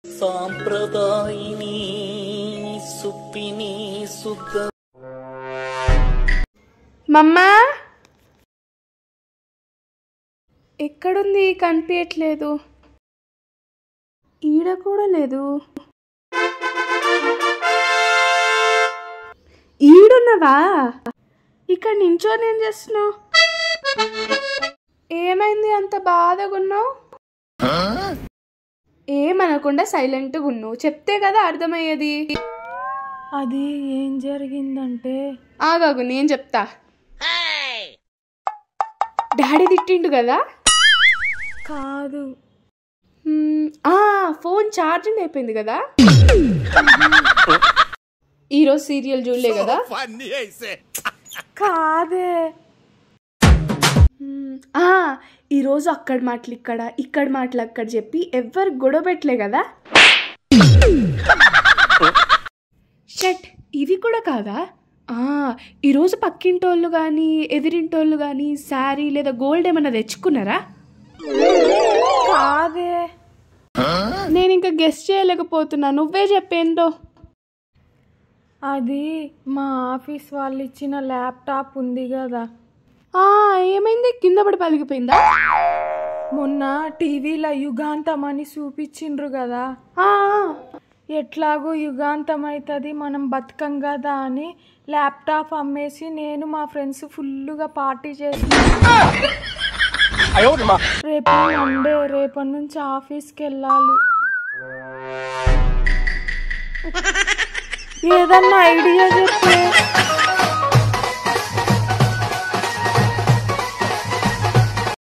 సాంప్రదాయిని సుప్పిని సుద్ద మమ్మా ఎక్కడుంది? కనిపించట్లేదు. ఈడ కూడా లేదు. ఈడున్నవా? ఇక్కడ నించోని ఏం చేస్తున్నావు? ఏమైంది అంత బాధగా ఉన్నావు? ఏమనకుండా సైలెంట్గా ఉన్నావు. చెప్తే కదా అర్థమయ్యేది. అది ఏం జరిగిందంటే ఆగాగు, నేను చెప్తా. డాడీ తిట్టిండు కదా? కాదు, ఫోన్ ఛార్జింగ్ అయిపోయింది కదా? ఈరోజు సీరియల్ చూడలే కదా? కాదే. ఈరోజు అక్కడ మాటలు ఇక్కడ, ఇక్కడ మాటలు అక్కడ చెప్పి ఎవ్వరు గొడవ పెట్టలే కదా? షట్, ఇది కూడా కాదా? ఈరోజు పక్కింటోళ్ళు కానీ ఎదిరింటోళ్ళు కానీ శారీ లేదా గోల్డ్ ఏమన్నా తెచ్చుకున్నారా? కాదే. నేను ఇంకా గెస్ట్ చేయలేకపోతున్నా, నువ్వే చెప్పేంటో. అది మా ఆఫీస్ వాళ్ళు ఇచ్చిన ల్యాప్టాప్ ఉంది కదా, ఏమైంది? కింద పడి పలిగిపోయిందా? మొన్న టీవీలో యుగాంతం అని చూపించిండ్రు కదా. ఎట్లాగో యుగాంతం అవుతుంది, మనం బతకం కదా అని ల్యాప్టాప్ అమ్మేసి నేను మా ఫ్రెండ్స్ ఫుల్గా పార్టీ చేసి రేపు మండే, రేపటి నుంచి ఆఫీస్కి వెళ్ళాలి. ఏదన్నా ఐడియా చెప్తే.